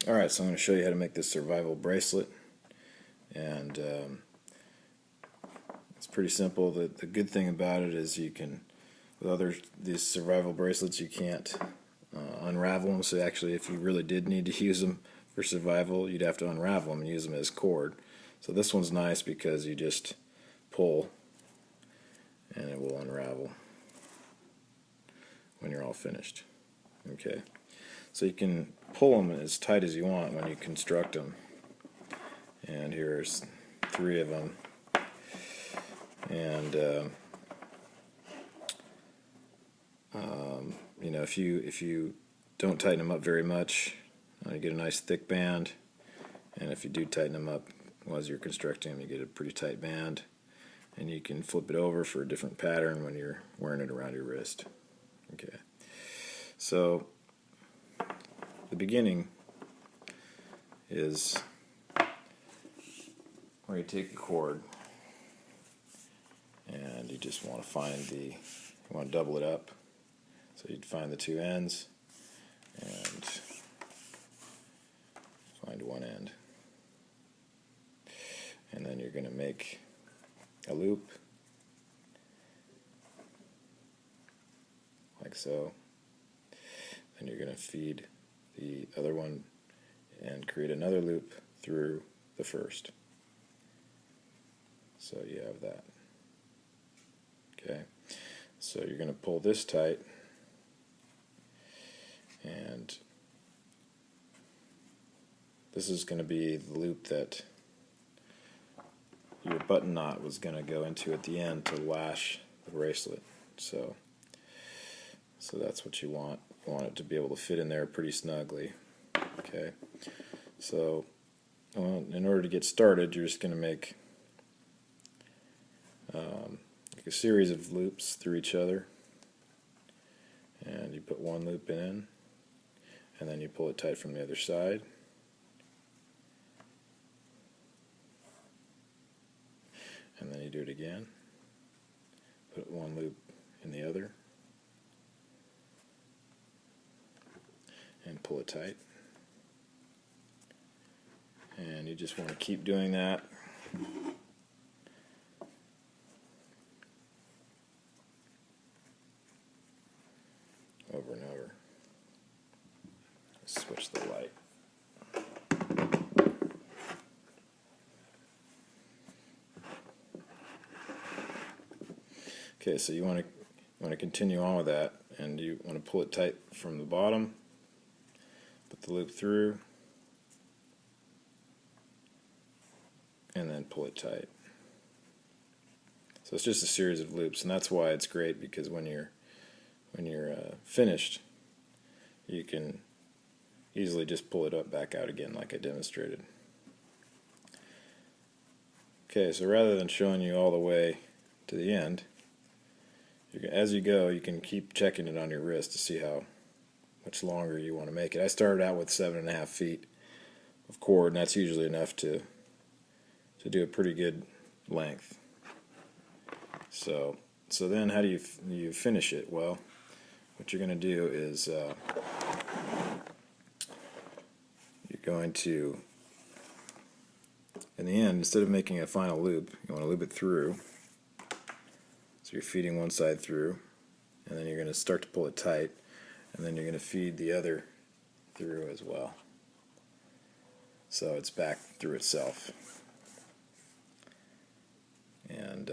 Alright, so I'm going to show you how to make this survival bracelet, and it's pretty simple. The good thing about it is you can, with these survival bracelets, you can't unravel them, so actually if you really did need to use them for survival, you'd have to unravel them and use them as cord. So this one's nice because you just pull and it will unravel when you're all finished. Okay. So you can pull them as tight as you want when you construct them. And here's 3 of them. And you know, if you don't tighten them up very much, you get a nice thick band. And if you do tighten them up as you're constructing them, you get a pretty tight band. And you can flip it over for a different pattern when you're wearing it around your wrist. Okay. So the beginning is where you take the cord and you just want to you want to double it up. So you'd find the 2 ends and find one end. And then you're going to make a loop like so. Then you're going to feed the other one and create another loop through the first. So you have that. Okay, so you're going to pull this tight, and this is going to be the loop that your button knot was going to go into at the end to lash the bracelet. So that's what you want. You want it to be able to fit in there pretty snugly. Okay, so in order to get started, you're just going to make like a series of loops through each other, and you put one loop in, and then you pull it tight from the other side, and then you do it again, put one loop in the other, and pull it tight. And you just want to keep doing that over and over. Switch the light. Okay, so you want to continue on with that, and you want to pull it tight from the bottom, put the loop through, and then pull it tight. So it's just a series of loops, and that's why it's great, because when you're finished, you can easily just pull it back out again like I demonstrated. Okay, so rather than showing you all the way to the end, as you go, you can keep checking it on your wrist to see how much longer you want to make it. I started out with 7.5 feet of cord, and that's usually enough to do a pretty good length. So then how do you finish it? Well, what you're going to do is you're going to, in the end, instead of making a final loop, you want to loop it through. So you're feeding one side through, and then you're going to start to pull it tight, and then you're going to feed the other through as well. So it's back through itself. And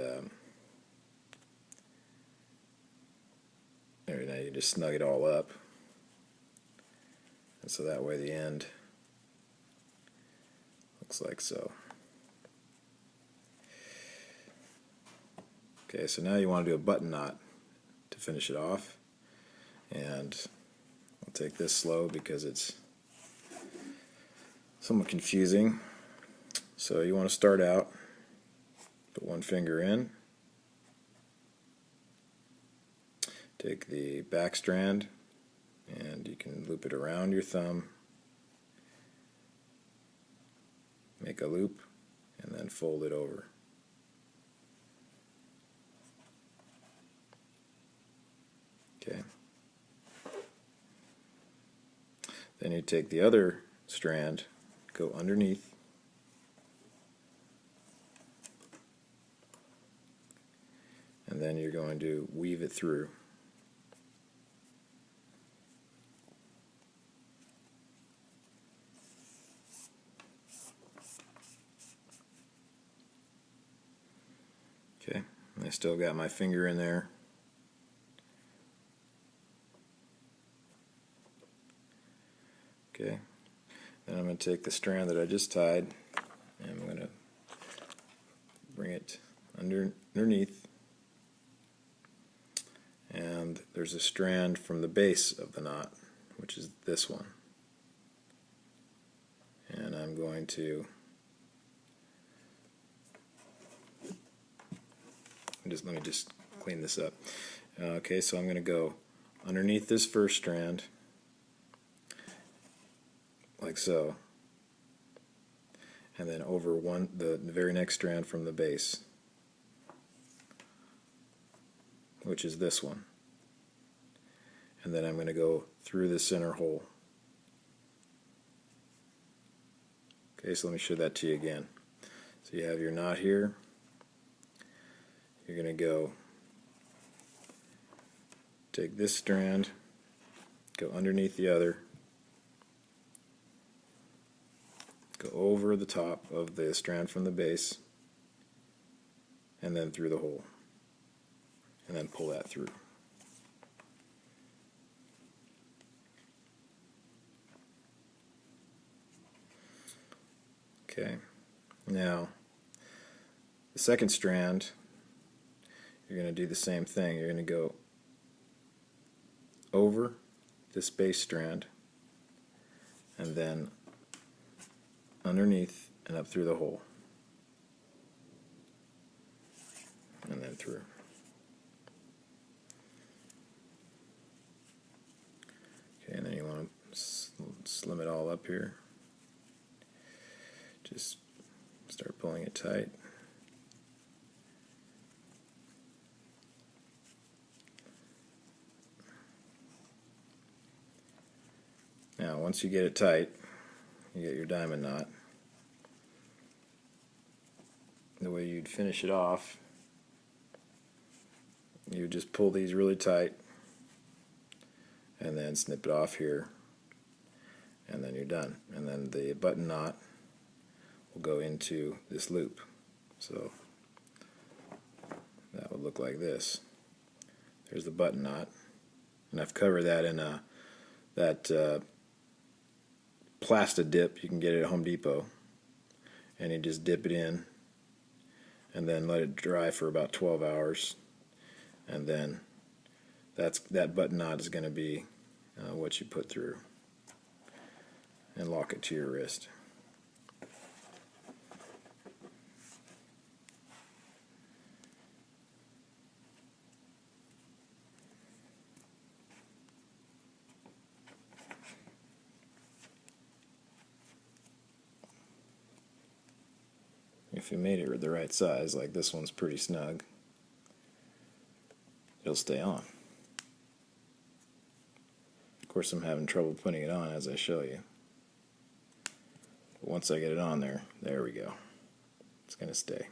now you just snug it all up, and so that way the end looks like so. Okay, so now you want to do a button knot to finish it off, and I'll take this slow because it's somewhat confusing. So you want to start out, put one finger in, take the back strand, and you can loop it around your thumb, make a loop, and then fold it over. Okay. Then you take the other strand, go underneath, and then you're going to weave it through. Okay, and I still got my finger in there. Okay, then I'm going to take the strand that I just tied and I'm going to bring it underneath, and there's a strand from the base of the knot, which is this one, and I'm going to let me just clean this up. Okay, so I'm going to go underneath this first strand like so, and then over the very next strand from the base, which is this one, and then I'm going to go through the center hole. Okay, so let me show that to you again. So you have your knot here. You're going to go take this strand, go underneath the other, go over the top of the strand from the base, and then through the hole, and then pull that through. Okay, now the second strand, you're going to do the same thing. You're going to go over this base strand and then underneath and up through the hole, and then through. Okay, and then you want to slim it all up here. Just start pulling it tight. Now, once you get it tight, you get your diamond knot. The way you'd finish it off, you would just pull these really tight and then snip it off here, and then you're done. And then the button knot will go into this loop. So that would look like this. There's the button knot, and I've covered that in that Plasta dip you can get it at Home Depot, and you just dip it in and then let it dry for about 12 hours, and then that button knot is going to be what you put through and lock it to your wrist. If you made it the right size, like this one's pretty snug, it'll stay on. Of course, I'm having trouble putting it on as I show you. But once I get it on there we go. It's going to stay.